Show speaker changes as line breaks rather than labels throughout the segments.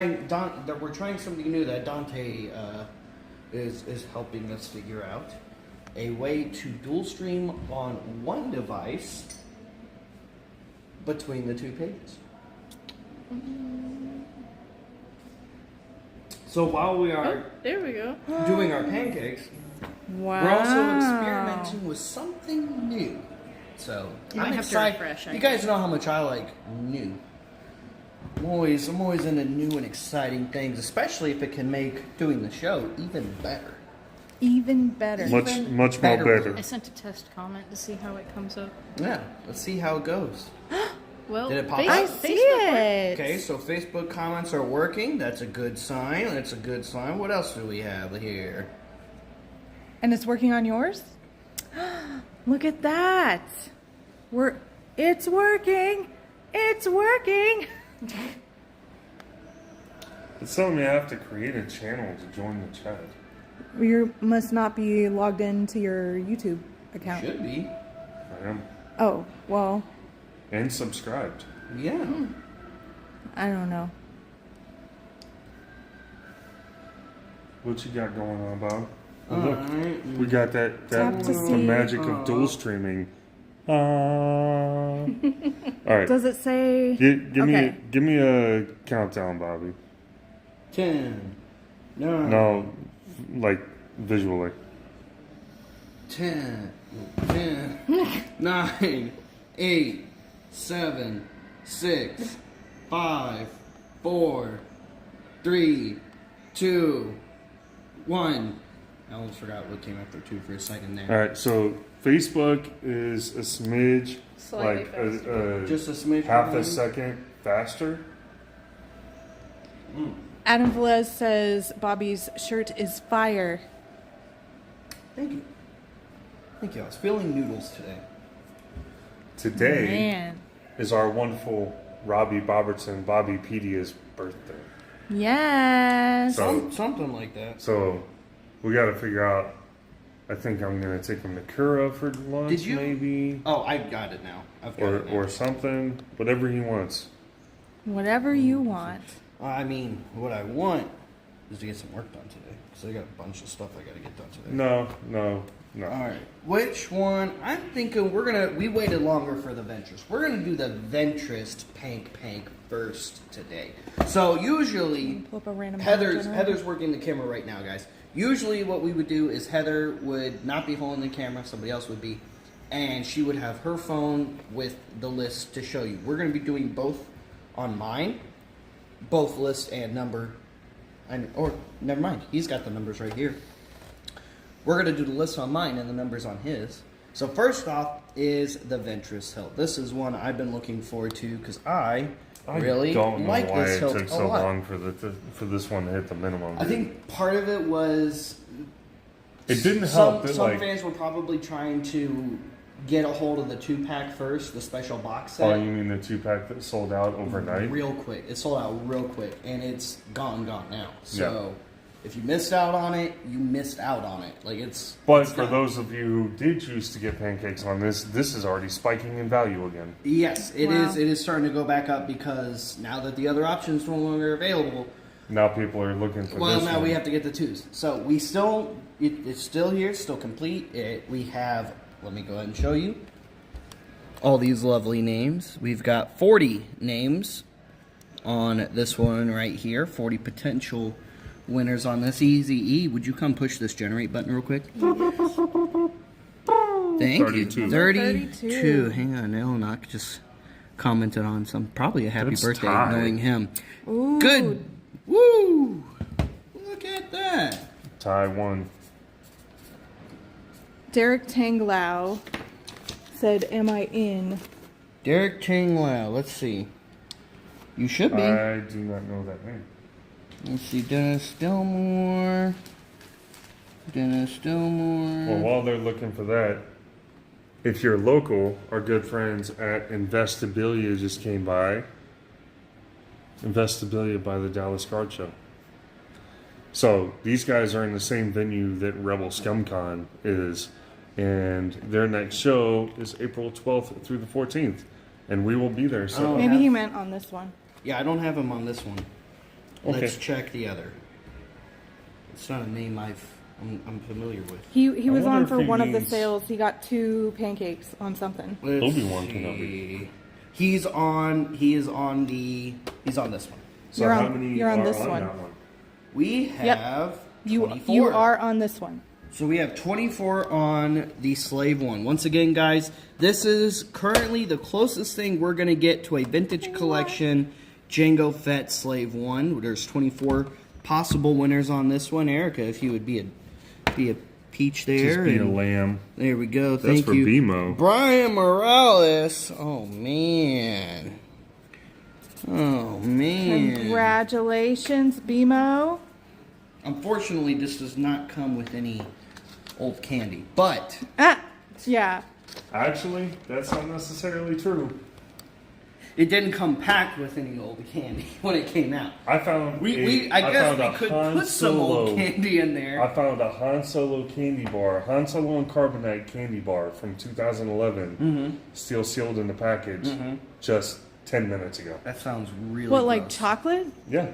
That we're trying something new that Dante is helping us figure out. A way to dual stream on one device between the two pages. So while we are
there we go.
doing our pancakes,
Wow.
we're also experimenting with something new. So I'm excited. You guys know how much I like new. I'm always into new and exciting things, especially if it can make doing the show even better.
Even better.
Much more better.
I sent a test comment to see how it comes up.
Yeah, let's see how it goes.
Well,
did it pop
I
up?
see it.
Okay, so Facebook comments are working. That's a good sign. That's a good sign. What else do we have here?
And it's working on yours? Look at that. It's working. It's working.
It's telling me I have to create a channel to join the chat.
You must not be logged into your YouTube account.
Should be.
I am.
Oh, well.
And subscribed.
Yeah.
I don't know.
What you got going on, Bob? Oh, look,
Alright.
we got that
Tap to
the
see.
magic of dual streaming. All right.
Does it say?
Give me a countdown, Bobby.
10, 9,
No, like visually.
10, 9, 8, 7, 6, 5, 4, 3, 2, 1. I almost forgot what came after 2 for a second there.
All right, so Facebook is a smidge,
Slightly
like
faster.
Just a smidge
half a
behind.
second faster.
Adam Velez says Bobby's shirt is fire.
Thank you. Thank you. I was feeling noodles today.
Today
Man.
is our wonderful Robbie Bobertson, Bobby Pedia's birthday.
Yes.
So-
Something like that.
So we got to figure out. I think I'm gonna take him to Kura for lunch,
Did you?
maybe,
Oh, I got it now. I've got it now.
or something, whatever he wants.
Whatever you want.
I mean, what I want is to get some work done today. Because I got a bunch of stuff I got to get done today.
No.
All right. Which one? I'm thinking we waited longer for the Ventress. We're going to do the Ventress Pank first today. So usually,
Pull up a random
Heather's working the camera right now, guys. Usually what we would do is Heather would not be holding the camera, somebody else would be, and she would have her phone with the list to show you. We're going to be doing both on mine, both list and number, or never mind, he's got the numbers right here. We're going to do the list on mine and the numbers on his. So first off is the Ventress Hill. This is one I've been looking forward to because I really
don't know
like
why
this
it
hill
took
a
so
lot.
long for this one to hit the minimum.
I think part of it was
it didn't help.
Some fans were probably trying to get a hold of the 2-pack first, the special box
Oh,
set.
you mean the 2-pack that sold out overnight?
Real quick. It sold out real quick, and it's gone now. So if you missed out on it, you missed out on it. Like it's.
But
it's
for
gone.
those of you who did choose to get pancakes on this is already spiking in value again.
Yes, it
Wow.
is. It is starting to go back up because now that the other options no longer available.
Now people are looking for
Well,
this
now
one.
we have to get the 2s. So we still, it's still here, it's still complete. We have. Let me go ahead and show you all these lovely names. We've got 40 names on this one right here. 40 potential winners on this. Easy E, would you come push this generate button real quick? Thank
32.
you. 32. Hang on, Elnock just commented on some, probably a happy
That's
birthday,
tied.
knowing him.
Ooh.
Good. Woo! Look at that.
Tie one.
Derek Tanglau said, "Am I in?"
Derek Tinglau, let's see. You should be.
I do not know that name.
Let's see, Dennis Stillmore.
Well, while they're looking for that, if you're local, our good friends at Investabilia just came by. Investabilia by the Dallas Card Show. So these guys are in the same venue that Rebel ScumCon is, and their next show is April 12th through the 14th, and we will be there. So
Oh.
Maybe he meant on this one.
Yeah, I don't have him on this one.
Okay.
Let's check the other. It's not a name I'm familiar with.
He
I
was
wonder
on
if
for
he
one of the
means-
sales. He got 2 pancakes on something.
Let's
Obi-Wan
see.
Kenobi.
He's on this one.
So
You're
how
on-
many
you're on
are
this
on
one.
that one?
We have
You
24.
are on this one.
So we have 24 on the slave one. Once again, guys, this is currently the closest thing we're going to get to a vintage collection Jango Fett slave one. There's 24 possible winners on this one. Erica, if you would be a peach there.
Just be a
and
lamb.
there we go.
That's
Thank
for
you.
BMO.
Brian Morales. Oh, man. Oh, man.
Congratulations, BMO.
Unfortunately, this does not come with any old candy, but
Yeah.
Actually, that's not necessarily true.
it didn't come packed with any old candy when it came out.
I found
I guess we could put some old candy in there.
I found a Han Solo candy bar, Han Solo and Carbonite candy bar from 2011, still sealed in the package, just 10 minutes ago.
That sounds really
What, like
gross.
chocolate?
Yeah,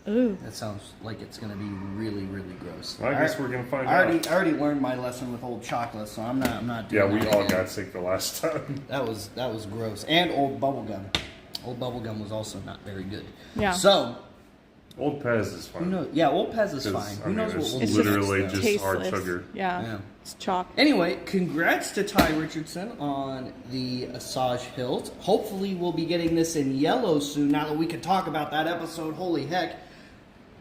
Ooh.
That sounds like it's going to be really, really gross.
I guess we're gonna find
I
out.
already learned my lesson with old chocolate, so I'm not
Yeah,
doing
we
that
all
again.
got sick the last time.
That was gross. And old bubble gum. Old bubble gum was also not very good.
Yeah.
So,
Old Pez is fine.
who knows? Yeah, old Pez is
'Cause,
fine.
I
Who
mean,
knows what
it's
old
It's
Pez
literally
is, though.
just hard
tasteless.
sugar.
Yeah.
Yeah.
It's chalk.
Anyway, congrats to Ty Richardson on the Asajj hilt. Hopefully, we'll be getting this in yellow soon. Now that we can talk about that episode, holy heck!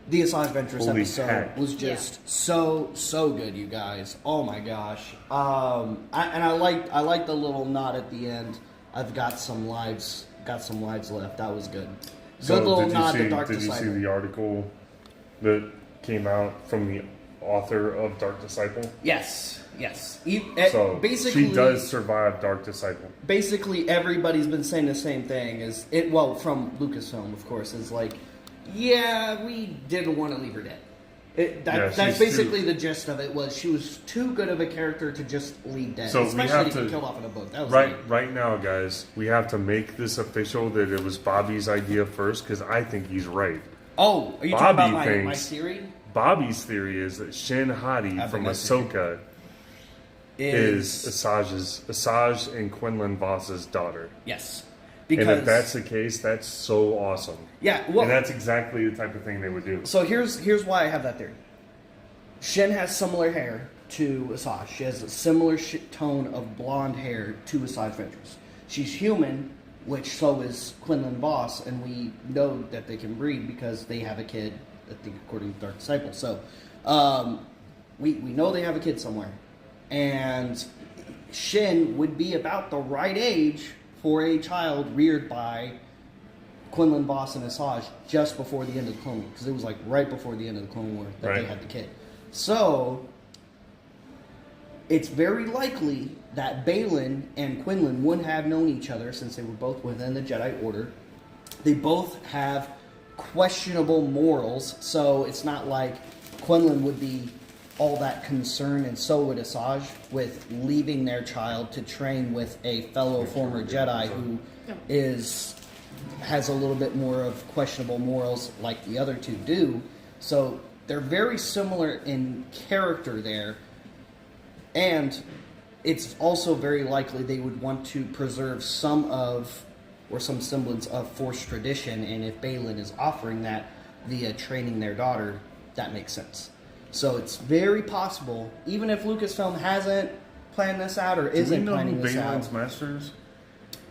The Asajj Ventress
Holy
episode
heck.
was just so good, you guys. Oh my gosh! I like the little nod at the end. I've got some lives left. That was good.
So
Good little
did
nod
you
to
see?
Dark
Did you see
Disciple.
the article that came out from the author of Dark Disciple?
Yes.
So
Basically,
she does survive Dark Disciple.
basically everybody's been saying the same thing from Lucasfilm, of course, is like, yeah, we didn't want to leave her dead. That's
she's
basically the gist of it. Was she was too good of a character to just leave dead,
So we
especially
have
to get
to-
killed off in a book. That was
Right now, guys, we have to make this official that it was Bobby's idea first because I think he's right.
Oh, are you
Bobby
talking about my
thinks-
theory?
Bobby's theory is that Shin Hati
I've
from
been listening.
Ahsoka is Asajj and Quinlan Voss's daughter.
Yes,
And
because
if that's the case, that's so awesome.
yeah, well,
And that's exactly the type of thing they would do.
so here's why I have that theory. Shin has similar hair to Asajj. She has a similar tone of blonde hair to Asajj Ventress. She's human, which so is Quinlan Voss, and we know that they can breed because they have a kid, I think, according to Dark Disciple. So we know they have a kid somewhere. And Shin would be about the right age for a child reared by Quinlan Voss and Asajj just before the end of the Clone War, because it was like right before the end of the Clone War that they
Right.
had the kid. So it's very likely that Baylan and Quinlan would have known each other since they were both within the Jedi Order. They both have questionable morals, so it's not like Quinlan would be all that concerned, and so would Asajj, with leaving their child to train with a fellow former Jedi who has a little bit more of questionable morals like the other two do. So they're very similar in character there, and it's also very likely they would want to preserve some semblance of Force tradition, and if Baylan is offering that via training their daughter, that makes sense. So it's very possible, even if Lucasfilm hasn't planned this out or
Do we
isn't
know who
planning this out.
Baylan's master is?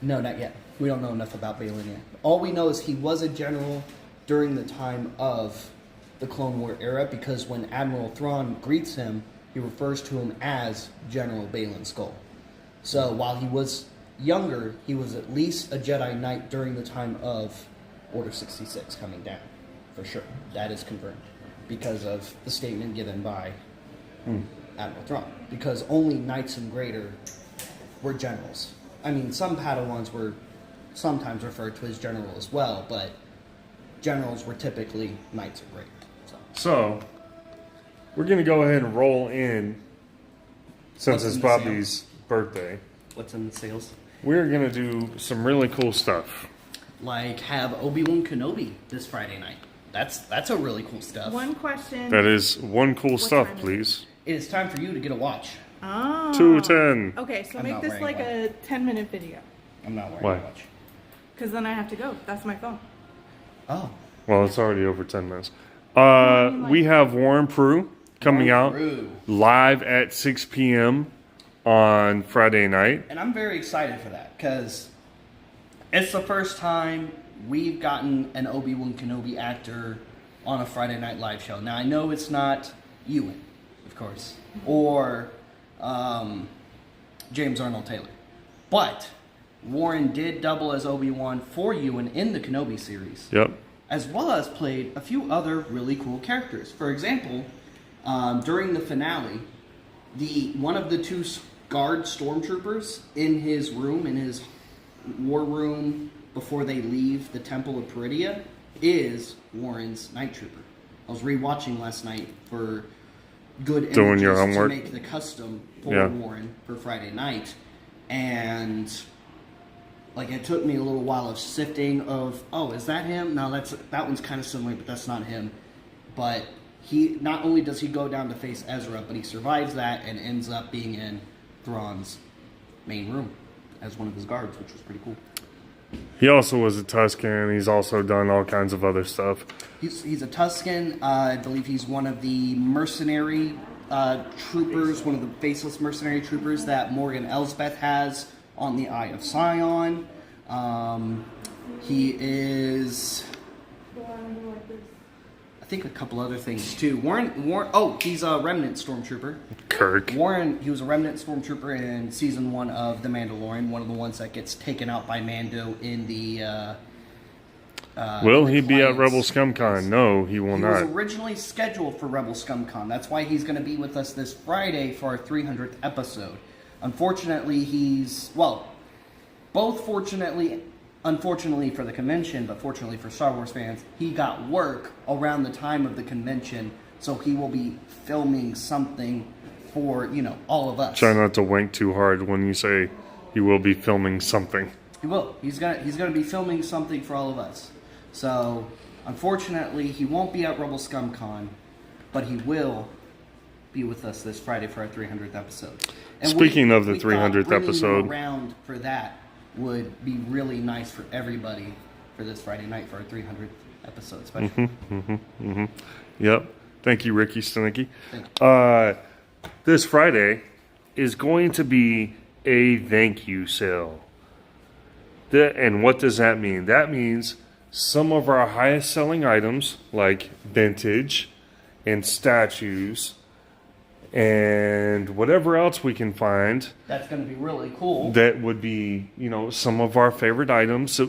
No, not yet. We don't know enough about Baylan yet. All we know is he was a general during the time of the Clone War era, because when Admiral Thrawn greets him, he refers to him as General Baylan Skoll. So while he was younger, he was at least a Jedi Knight during the time of Order 66 coming down, for sure. That is confirmed because of the statement given by Admiral Thrawn. Because only Knights and Greater were generals. I mean, some Padawans were sometimes referred to as general as well, but generals were typically Knights and Greater.
So, we're going to go ahead and roll in, since
What's
it's
in the sale?
Bobby's birthday.
What's in the sales?
We're going to do some really cool stuff.
Like have Obi-Wan Kenobi this Friday night. That's a really cool stuff.
One question.
That is one cool stuff,
time is it?
please.
It is time for you to get a watch.
Oh.
2:10.
Okay, so
I'm
make
not
this
wearing
like
one.
a 10-minute video.
I'm not wearing
Why?
a watch.
Because then I have to go. That's my phone.
Oh.
Well, it's already over 10 minutes.
mean,
We have Warren Prue coming out
Prue.
live at 6 p.m. on Friday night.
And I'm very excited for that because it's the first time we've gotten an Obi-Wan Kenobi actor on a Friday Night Live show. Now, I know it's not Ewan, of course, or James Arnold Taylor, but Warren did double as Obi-Wan for Ewan in the Kenobi series,
Yep.
as well as played a few other really cool characters. For example, during the finale, one of the two guard stormtroopers in his room, in his war room before they leave the Temple of Peridia, is Warren's night trooper. I was rewatching last night for good
Doing your
images to
homework.
make the custom for
Yeah.
Warren for Friday night, and like it took me a little while of sifting of, oh, is that him? No, that one's kind of similar, but that's not him. But he not only does he go down to face Ezra, but he survives that and ends up being in Thrawn's main room as one of his guards, which was pretty cool.
He also was a Tusken. He's also done all kinds of other stuff.
He's a Tusken. I believe he's one of the mercenary troopers, one of the faceless mercenary troopers that Morgan Elsbeth has on the Eye of Sion. He is, I think, a couple other things too. Warren. Oh, he's a remnant stormtrooper.
Kirk.
Warren, he was a remnant stormtrooper in season 1 of The Mandalorian, one of the ones that gets taken out by Mando in the.
Will
the
he be at
Clients.
Rebel ScumCon? No, he will
He was
not.
originally scheduled for Rebel ScumCon. That's why he's going to be with us this Friday for our 300th episode. Unfortunately, unfortunately for the convention, but fortunately for Star Wars fans, he got work around the time of the convention, so he will be filming something for, all of us.
Try not to wink too hard when you say he will be filming something.
He will. He's gonna be filming something for all of us. So, unfortunately, he won't be at Rebel ScumCon, but he will be with us this Friday for our 300th episode. And
Speaking of the
we thought
300th
bringing him
episode.
around for that would be really nice for everybody for this Friday night for our 300th episode special.
Yep. Thank you, Ricky Stenicky.
Thank
This Friday is going to be a thank you sale. And what does that mean? That means some of our highest selling items, like vintage and statues and whatever else we can find,
That's going to be really cool.
that would be, some of our favorite items,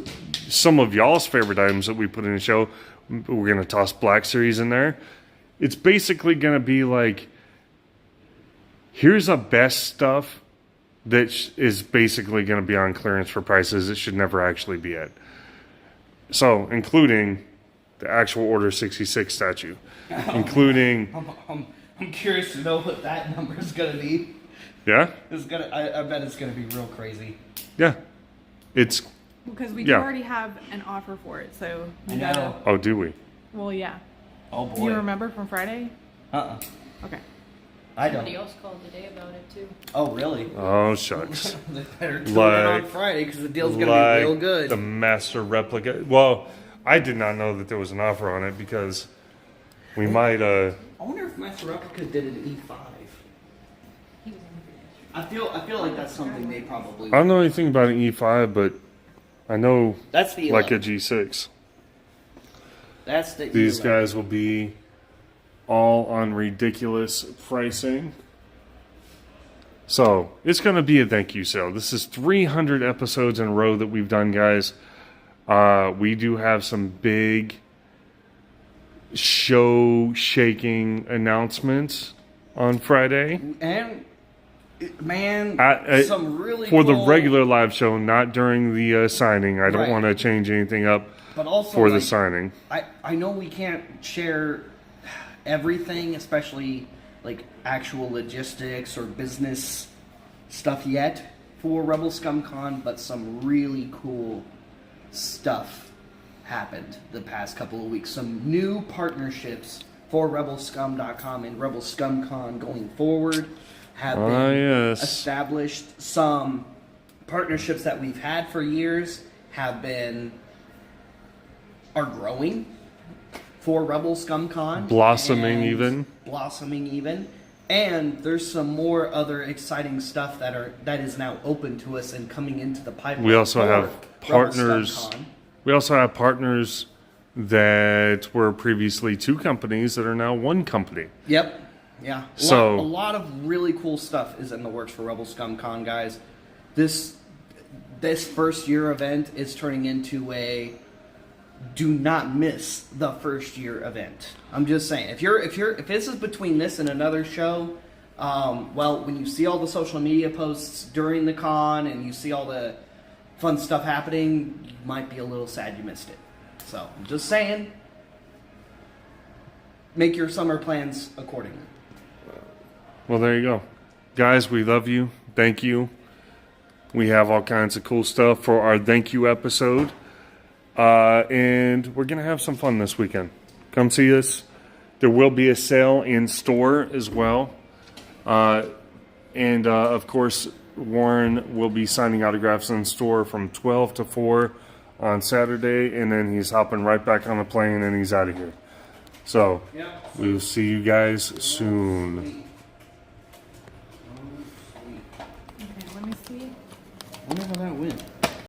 some of y'all's favorite items that we put in the show. We're going to toss Black Series in there. It's basically going to be like, here's the best stuff that is basically going to be on clearance for prices it should never actually be at. So, including the actual Order 66 statue, including...
I'm curious to know what that number is going to be.
Yeah?
I bet it's going to be real crazy.
Yeah. It's...
Because we
Yeah.
do already have an offer for it, so
I
you
know.
gotta.
Oh, do we?
Well, yeah.
Oh boy.
Do you remember from Friday? Okay.
I
Somebody
don't.
else called today about it too.
Oh really?
Oh, shucks.
They better tune in on
Like-
Friday because the deal's going to be real good.
the master replica. Well, I did not know that there was an offer on it because we might...
I wonder if Master Replica did an E5. I feel like that's something they probably.
I don't know anything about an E5, but I know
That's the
like a
11.
G6.
That's the
These
E11.
guys will be all on ridiculous pricing. So, it's going to be a thank you sale. This is 300 episodes in a row that we've done, guys. We do have some big show-shaking announcements on Friday.
And man, some really
for the
cool-
regular live show, not during the signing. I don't
Right.
want to change anything up
but also
for the
like,
signing.
I know we can't share everything, especially like actual logistics or business stuff yet for Rebel ScumCon, but some really cool stuff happened the past couple of weeks. Some new partnerships for RebelScum.com and RebelScumCon going forward have been established. Some partnerships that we've had for years are growing for RebelScumCon.
Blossoming even.
And there's some more other exciting stuff that is now open to us and coming into the pipeline.
We also have partners.
RebelScumCon.
We also have partners that were previously two companies that are now one company.
Yep. Yeah.
So
a lot of really cool stuff is in the works for RebelScumCon, guys. This first year event is turning into a do not miss the first year event. I'm just saying, if this is between this and another show, well, when you see all the social media posts during the con and you see all the fun stuff happening, you might be a little sad you missed it. So I'm just saying, make your summer plans accordingly.
Well, there you go. Guys, we love you. Thank you. We have all kinds of cool stuff for our thank you episode. And we're going to have some fun this weekend. Come see us. There will be a sale in store as well. And of course, Warren will be signing autographs in store from 12 to 4 on Saturday. And then he's hopping right back on the plane and he's out of here. So, we'll see you guys soon.
Okay, let me see.
I wonder how that went.